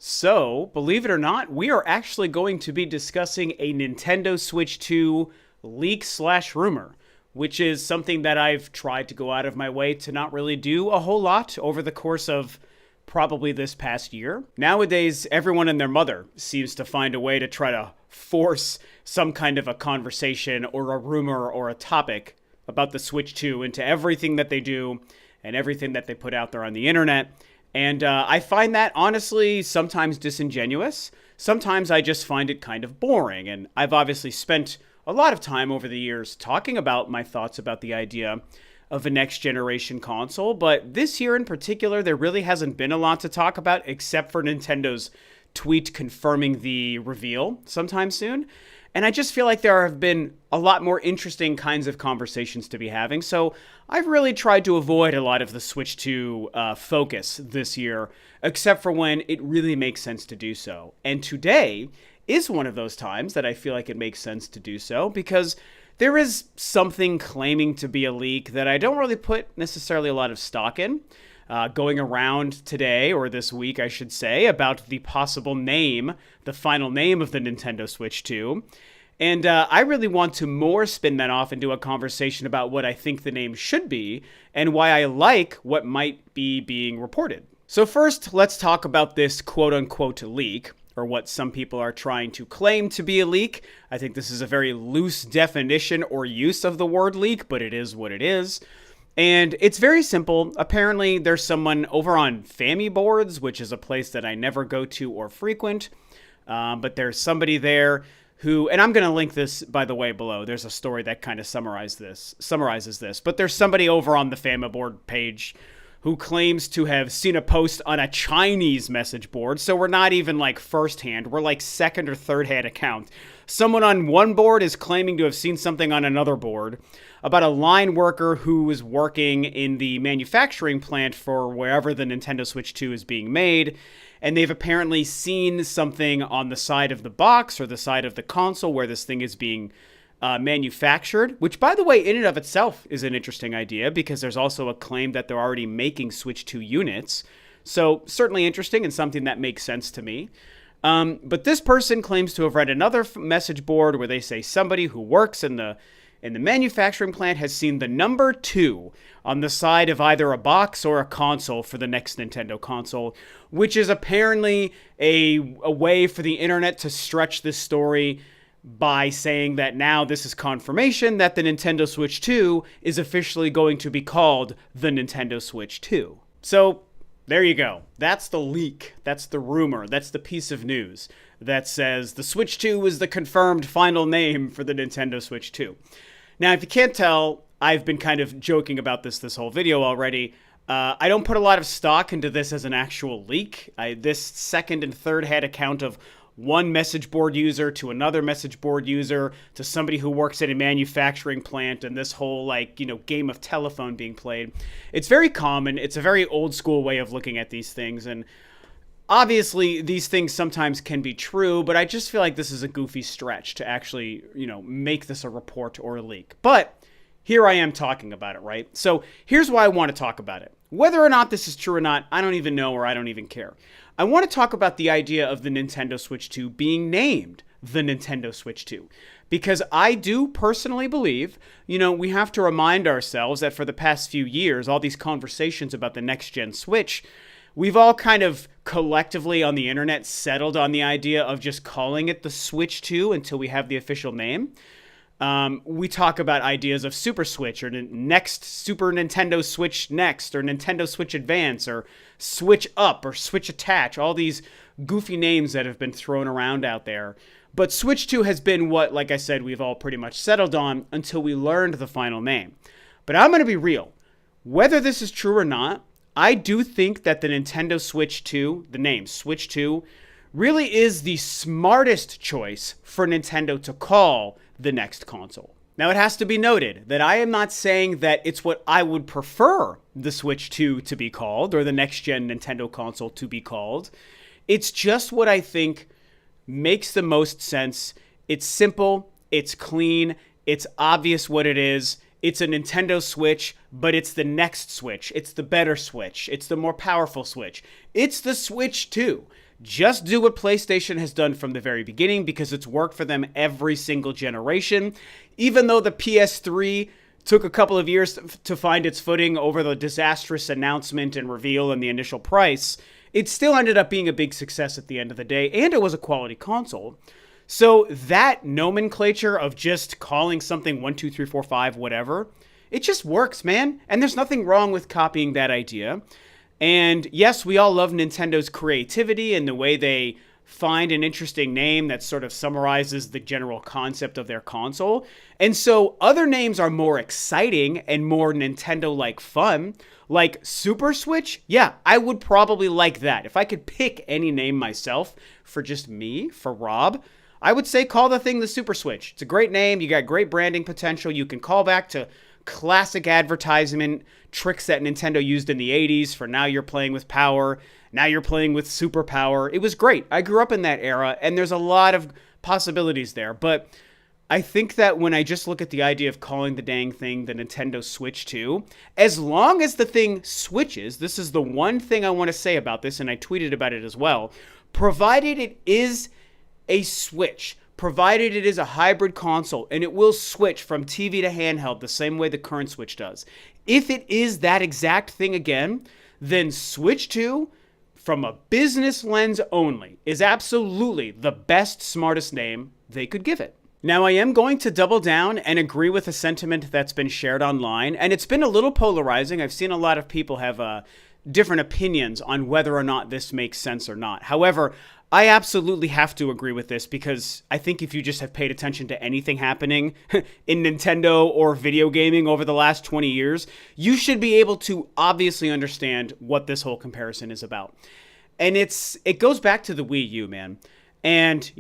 So, believe it or not, we are actually going to be discussing a Nintendo Switch 2 leak slash rumor, which is something that I've tried to go out of my way to not really do a whole lot over the course of probably this past year. Nowadays, everyone and their mother seems to find a way to try to force some kind of a conversation or a rumor or a topic about the Switch 2 into everything that they do and everything that they put out there on the internet. And I find that honestly sometimes disingenuous. Sometimes I just find it kind of boring. And I've obviously spent a lot of time over the years talking about my thoughts about the idea of a next generation console. But this year in particular, there really hasn't been a lot to talk about except for Nintendo's tweet confirming the reveal sometime soon. And I just feel like there have been a lot more interesting kinds of conversations to be having. So I've really tried to avoid a lot of the Switch 2 focus this year, except for when it really makes sense to do so. And today is one of those times that I feel like it makes sense to do so, because there is something claiming to be a leak that I don't really put necessarily a lot of stock in. Going around today, or this week, I should say, about the possible name, the final name of the Nintendo Switch 2. And I really want to more spin that off into a conversation about what I think the name should be and why I like what might be being reported. So first, let's talk about this quote-unquote leak, or what some people are trying to claim to be a leak. I think this is a very loose definition or use of the word leak, but it is what it is. And it's very simple. Apparently, there's someone over on Family Boards, which is a place that I never go to or frequent. But there's somebody there who, and I'm going to link this, by the way, below. There's a story that kind of summarizes this. But there's somebody over on the Family Board page who claims to have seen a post on a Chinese message board. So we're not even like firsthand. We're like second or third hand account. Someone on one board is claiming to have seen something on another board about a line worker who was working in the manufacturing plant for wherever the Nintendo Switch 2 is being made. And they've apparently seen something on the side of the box or the side of the console where this thing is being manufactured, which, by the way, in and of itself is an interesting idea, because there's also a claim that they're already making Switch 2 units. So certainly interesting and something that makes sense to me. But this person claims to have read another message board where they say somebody who works in the manufacturing plant has seen the number 2 on the side of either a box or a console for the next Nintendo console, which is apparently a way for the internet to stretch this story by saying that now this is confirmation that the Nintendo Switch 2 is officially going to be called the Nintendo Switch 2. So there you go. That's the leak. That's the rumor. That's the piece of news that says the Switch 2 is the confirmed final name for the Nintendo Switch 2. Now, if you can't tell, I've been kind of joking about this whole video already. I don't put a lot of stock into this as an actual leak. This second and third hand account of one message board user to another message board user to somebody who works at a manufacturing plant, and this whole game of telephone being played. It's very common. It's a very old school way of looking at these things, and obviously these things sometimes can be true, but I just feel like this is a goofy stretch to actually, make this a report or a leak. But here I am talking about it, right? So here's why I want to talk about it. Whether or not this is true or not, I don't even know, or I don't even care. I want to talk about the idea of the Nintendo Switch 2 being named the Nintendo Switch 2. Because I do personally believe, we have to remind ourselves that for the past few years, all these conversations about the next-gen Switch, we've all kind of collectively on the internet settled on the idea of just calling it the Switch 2 until we have the official name. We talk about ideas of Super Switch, or next Super Nintendo Switch Next, or Nintendo Switch Advance, or Switch Up, or Switch Attach, all these goofy names that have been thrown around out there. But Switch 2 has been what, like I said, we've all pretty much settled on until we learned the final name. But I'm going to be real. Whether this is true or not, I do think that the Nintendo Switch 2, the name Switch 2, really is the smartest choice for Nintendo to call the next console. Now, it has to be noted that I am not saying that it's what I would prefer the Switch 2 to be called, or the next-gen Nintendo console to be called. It's just what I think makes the most sense. It's simple, it's clean, it's obvious what it is. It's a Nintendo Switch, but it's the next Switch. It's the better Switch. It's the more powerful Switch. It's the Switch 2. Just do what PlayStation has done from the very beginning because it's worked for them every single generation. Even though the PS3 took a couple of years to find its footing over the disastrous announcement and reveal and the initial price, it still ended up being a big success at the end of the day, and it was a quality console. So that nomenclature of just calling something 1, 2, 3, 4, 5, whatever, it just works, man. And there's nothing wrong with copying that idea. And yes, we all love Nintendo's creativity and the way they find an interesting name that sort of summarizes the general concept of their console. And so other names are more exciting and more Nintendo-like fun. Like Super Switch, yeah, I would probably like that. If I could pick any name myself for just me, for Rob, I would say call the thing the Super Switch. It's a great name. You got great branding potential. You can call back to classic advertisement tricks that Nintendo used in the 80s for now you're playing with power, now you're playing with superpower. It was great. I grew up in that era, and there's a lot of possibilities there. But I think that when I just look at the idea of calling the dang thing the Nintendo Switch 2, as long as the thing switches, this is the one thing I want to say about this, and I tweeted about it as well, provided it is a Switch, provided it is a hybrid console, and it will switch from TV to handheld the same way the current Switch does. If it is that exact thing again, then Switch 2, from a business lens only, is absolutely the best, smartest name they could give it. Now, I am going to double down and agree with a sentiment that's been shared online, and it's been a little polarizing. I've seen a lot of people have different opinions on whether or not this makes sense or not. However, I absolutely have to agree with this because I think if you just have paid attention to anything happening in Nintendo or video gaming over the last 20 years, you should be able to obviously understand what this whole comparison is about. And it goes back to the Wii U, man. And,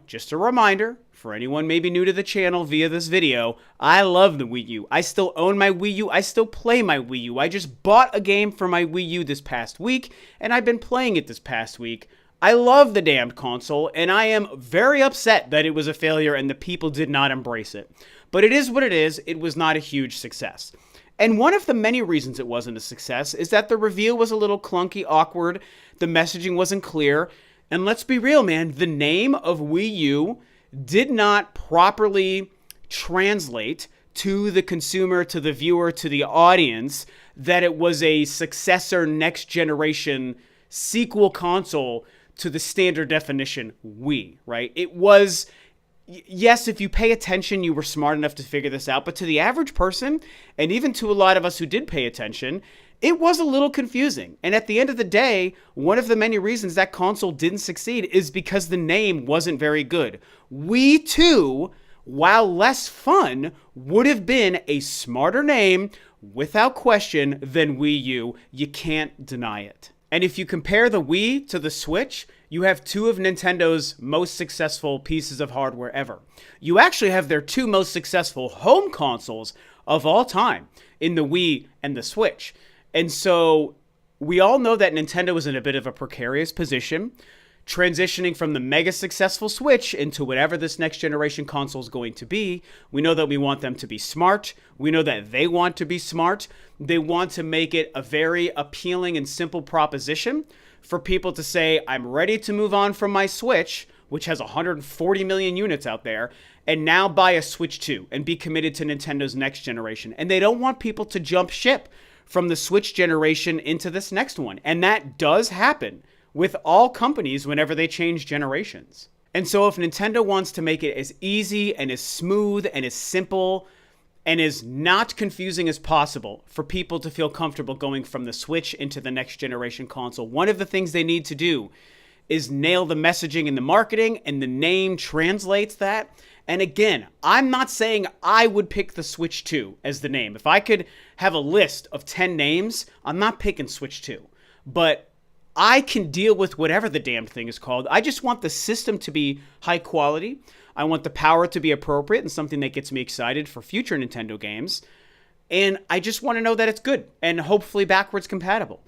just a reminder for anyone maybe new to the channel via this video, I love the Wii U. I still own my Wii U. I still play my Wii U. I just bought a game for my Wii U this past week, and I've been playing it this past week. I love the damned console, and I am very upset that it was a failure and the people did not embrace it. But it is what it is. It was not a huge success. And one of the many reasons it wasn't a success is that the reveal was a little clunky, awkward, the messaging wasn't clear, and let's be real, man, the name of Wii U did not properly translate to the consumer, to the viewer, to the audience, that it was a successor, next generation sequel console to the standard definition Wii, right? It was, yes, if you pay attention, you were smart enough to figure this out, but to the average person, and even to a lot of us who did pay attention, it was a little confusing. And at the end of the day, one of the many reasons that console didn't succeed is because the name wasn't very good. Wii 2, while less fun, would have been a smarter name, without question, than Wii U. You can't deny it. And if you compare the Wii to the Switch, you have two of Nintendo's most successful pieces of hardware ever. You actually have their two most successful home consoles of all time in the Wii and the Switch. And so we all know that Nintendo is in a bit of a precarious position, transitioning from the mega successful Switch into whatever this next generation console is going to be. We know that we want them to be smart. We know that they want to be smart. They want to make it a very appealing and simple proposition for people to say, I'm ready to move on from my Switch, which has 140 million units out there, and now buy a Switch 2 and be committed to Nintendo's next generation. And they don't want people to jump ship from the Switch generation into this next one. And that does happen with all companies whenever they change generations. And so if Nintendo wants to make it as easy and as smooth and as simple and as not confusing as possible for people to feel comfortable going from the Switch into the next generation console, one of the things they need to do is nail the messaging and the marketing, and the name translates that. And again, I'm not saying I would pick the Switch 2 as the name. If I could have a list of 10 names, I'm not picking Switch 2. But I can deal with whatever the damned thing is called. I just want the system to be high quality. I want the power to be appropriate and something that gets me excited for future Nintendo games. And I just want to know that it's good and hopefully backwards compatible.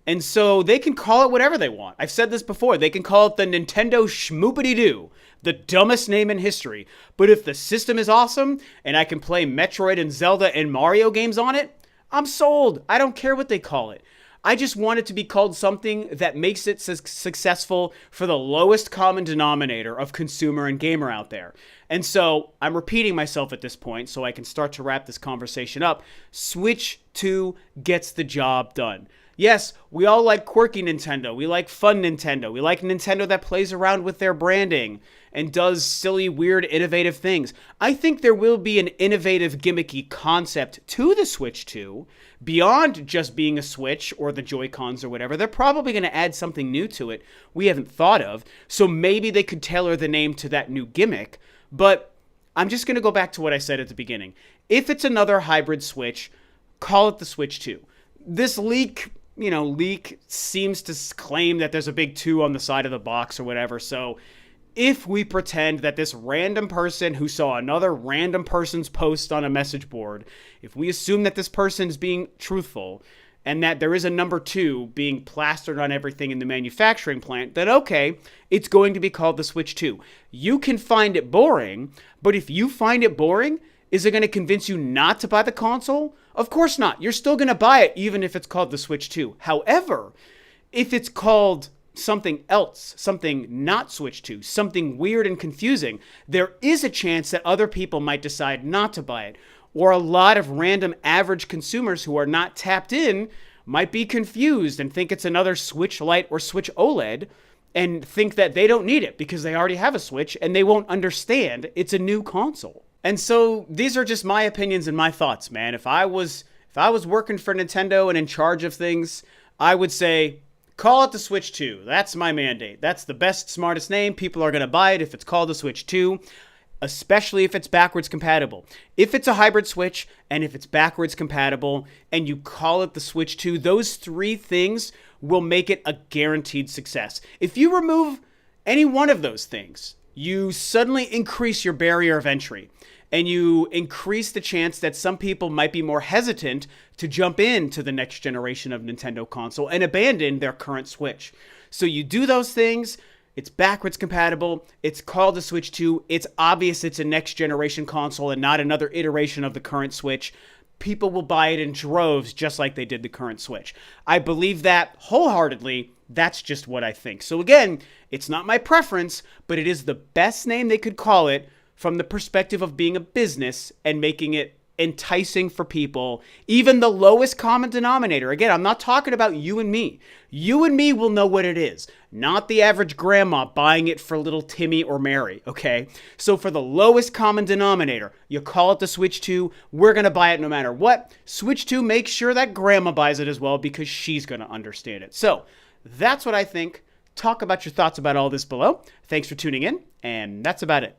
And so they can call it whatever they want. I've said this before. They can call it the Nintendo Schmoopity-Doo, the dumbest name in history. But if the system is awesome and I can play Metroid and Zelda and Mario games on it, I'm sold. I don't care what they call it. I just want it to be called something that makes it successful for the lowest common denominator of consumer and gamer out there. And so I'm repeating myself at this point so I can start to wrap this conversation up. Switch 2 gets the job done. Yes, we all like quirky Nintendo. We like fun Nintendo. We like Nintendo that plays around with their branding and does silly, weird, innovative things. I think there will be an innovative, gimmicky concept to the Switch 2 beyond just being a Switch or the Joy-Cons or whatever. They're probably going to add something new to it we haven't thought of. So maybe they could tailor the name to that new gimmick. But I'm just going to go back to what I said at the beginning. If it's another hybrid Switch, call it the Switch 2. This leak seems to claim that there's a big 2 on the side of the box or whatever. So if we pretend that this random person who saw another random person's post on a message board, if we assume that this person is being truthful and that there is a number 2 being plastered on everything in the manufacturing plant, then okay, it's going to be called the Switch 2. You can find it boring, but if you find it boring, is it going to convince you not to buy the console? Of course not. You're still going to buy it even if it's called the Switch 2. However, if it's called something else, something not Switch 2, something weird and confusing, there is a chance that other people might decide not to buy it. Or a lot of random average consumers who are not tapped in might be confused and think it's another Switch Lite or Switch OLED and think that they don't need it because they already have a Switch and they won't understand it's a new console. And so these are just my opinions and my thoughts, man. If I was working for Nintendo and in charge of things, I would say, call it the Switch 2. That's my mandate. That's the best, smartest name. People are going to buy it if it's called the Switch 2, especially if it's backwards compatible. If it's a hybrid Switch and if it's backwards compatible and you call it the Switch 2, those 3 things will make it a guaranteed success. If you remove any one of those things, you suddenly increase your barrier of entry. And you increase the chance that some people might be more hesitant to jump into the next generation of Nintendo console and abandon their current Switch. So you do those things, it's backwards compatible, it's called the Switch 2, it's obvious it's a next generation console and not another iteration of the current Switch. People will buy it in droves just like they did the current Switch. I believe that wholeheartedly. That's just what I think. So again, it's not my preference, but it is the best name they could call it from the perspective of being a business and making it enticing for people, even the lowest common denominator. Again, I'm not talking about you and me. You and me will know what it is, not the average grandma buying it for little Timmy or Mary, okay? So for the lowest common denominator, you call it the Switch 2. We're going to buy it no matter what. Switch 2 makes sure that grandma buys it as well because she's going to understand it. So that's what I think. Talk about your thoughts about all this below. Thanks for tuning in, and that's about it.